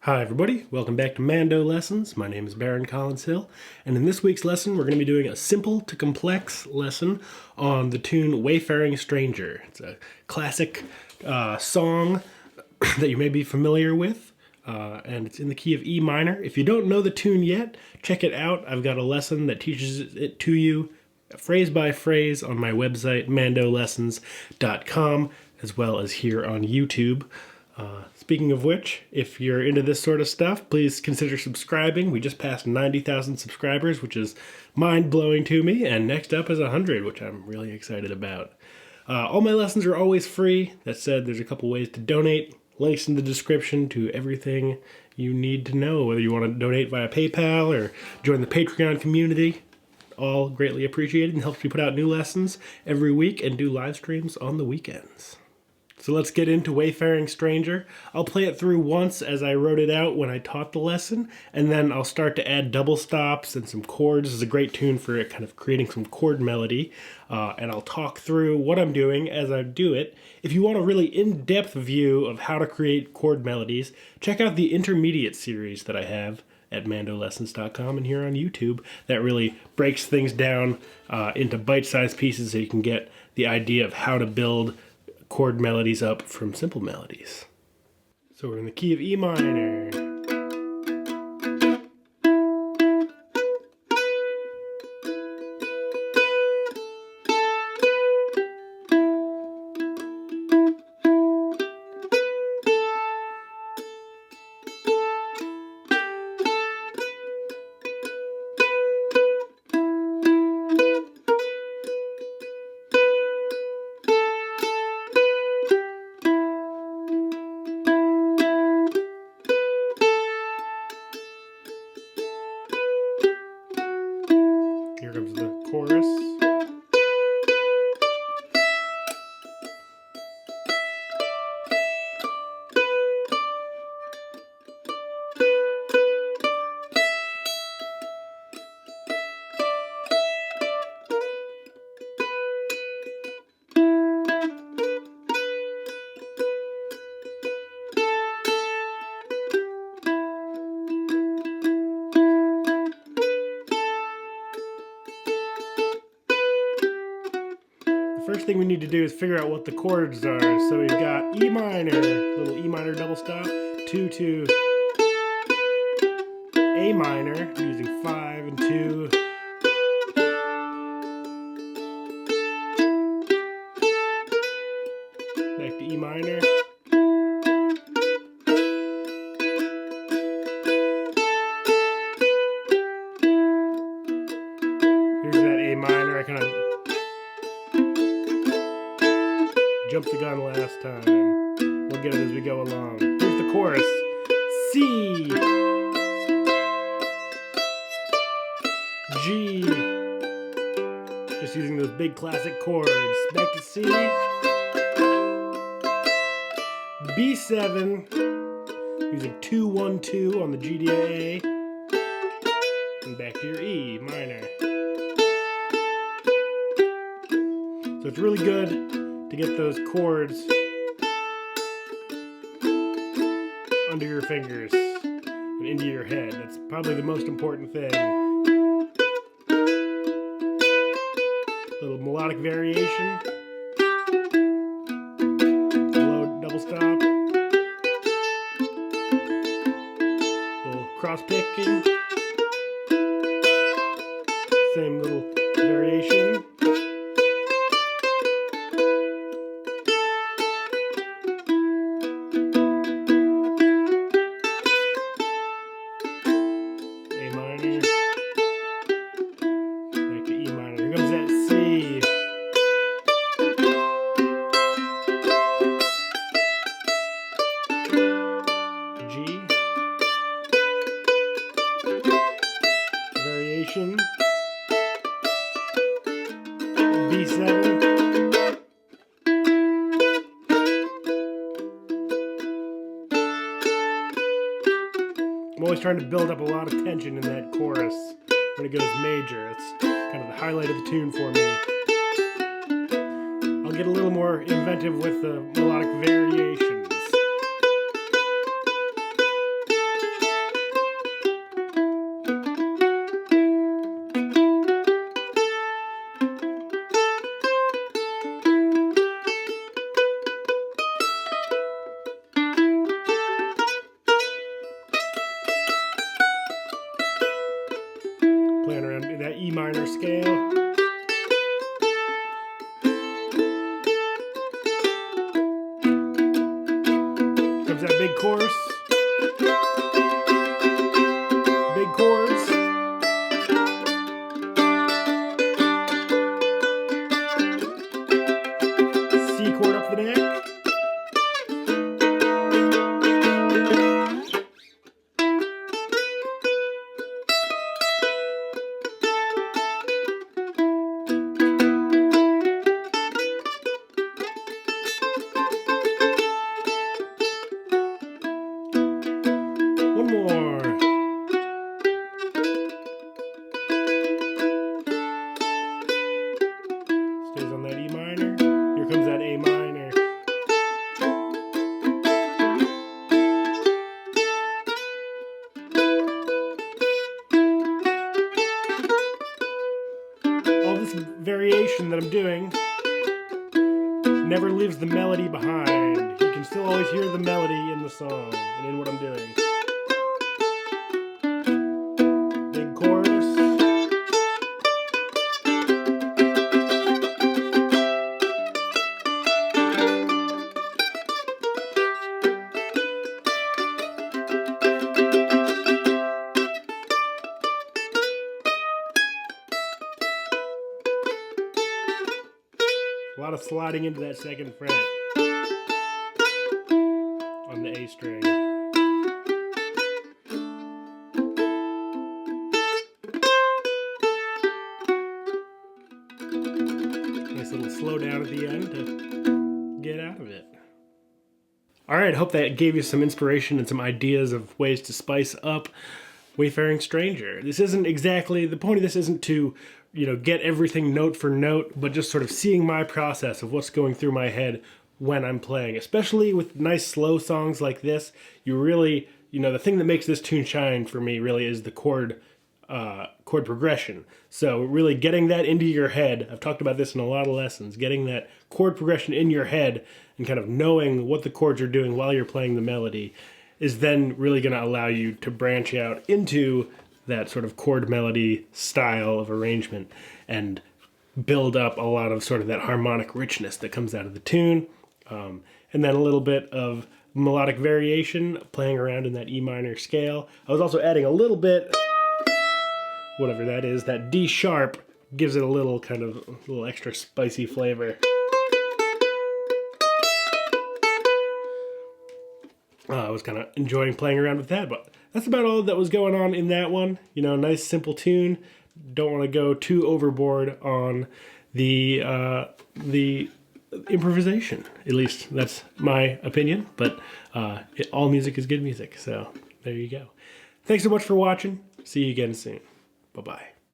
Hi everybody, welcome back to Mando Lessons. My name is Baron Collins Hill, and in this week's lesson we're going to be doing a simple to complex lesson on the tune Wayfaring Stranger. It's a classic song that you may be familiar with, and it's in the key of E minor. If you don't know the tune yet, check it out. I've got a lesson that teaches it to you phrase by phrase on my website, mandolessons.com, as well as here on YouTube. Speaking of which, if you're into this sort of stuff, please consider subscribing. We just passed 90,000 subscribers, which is mind-blowing to me, and next up is 100, which I'm really excited about. All my lessons are always free. That said, there's a couple ways to donate. Links in the description to everything you need to know, whether you want to donate via PayPal or join the Patreon community. All greatly appreciated and helps me put out new lessons every week and do live streams on the weekends. So let's get into Wayfaring Stranger. I'll play it through once as I wrote it out when I taught the lesson, and then I'll start to add double stops and some chords. This is a great tune for kind of creating some chord melody, and I'll talk through what I'm doing as I do it. If you want a really in-depth view of how to create chord melodies, check out the intermediate series that I have at mandolessons.com and here on YouTube. That really breaks things down into bite-sized pieces so you can get the idea of how to build chord melodies up from simple melodies. So we're in the key of E minor. Here comes the chorus. First thing we need to do is figure out what the chords are. So we've got E minor, little E minor double stop, 2 to A minor, using 5 and 2. Back to E minor. Here's that A minor. I kind of jumped the gun last time. We'll get it as we go along. Here's the chorus. C, G, just using those big classic chords. Back to C, B7, using 2, 1, 2 on the G to A, and back to your E minor. So it's really good to get those chords under your fingers and into your head. That's probably the most important thing. Little melodic variation. Low double stop. Little cross picking. Same little variation. B7. I'm always trying to build up a lot of tension in that chorus when it goes major. It's kind of the highlight of the tune for me. I'll get a little more inventive with the melodic variations. E minor scale. Comes that big chorus. Big chords. C chord up the neck. One more. Stays on that E minor. Here comes that A minor. All this variation that I'm doing never leaves the melody behind. You can still always hear the melody in the song and in what I'm doing. Big chorus. A lot of sliding into that second fret on the A string. Nice little slow down at the end to get out of it. Alright, hope that gave you some inspiration and some ideas of ways to spice up Wayfaring Stranger. This isn't exactly, the point of this isn't to, get everything note for note, but just sort of seeing my process of what's going through my head when I'm playing. Especially with nice slow songs like this, you really, the thing that makes this tune shine for me really is the chord progression. So really getting that into your head, I've talked about this in a lot of lessons, getting that chord progression in your head and kind of knowing what the chords are doing while you're playing the melody is then really going to allow you to branch out into that sort of chord melody style of arrangement and build up a lot of sort of that harmonic richness that comes out of the tune. And then a little bit of melodic variation, playing around in that E minor scale. I was also adding a little bit, whatever that is, that D sharp gives it a little kind of a little extra spicy flavor. I was kind of enjoying playing around with that, but that's about all that was going on in that one. Nice simple tune. Don't want to go too overboard on the improvisation. At least that's my opinion, but all music is good music, so there you go. Thanks so much for watching. See you again soon. Bye-bye.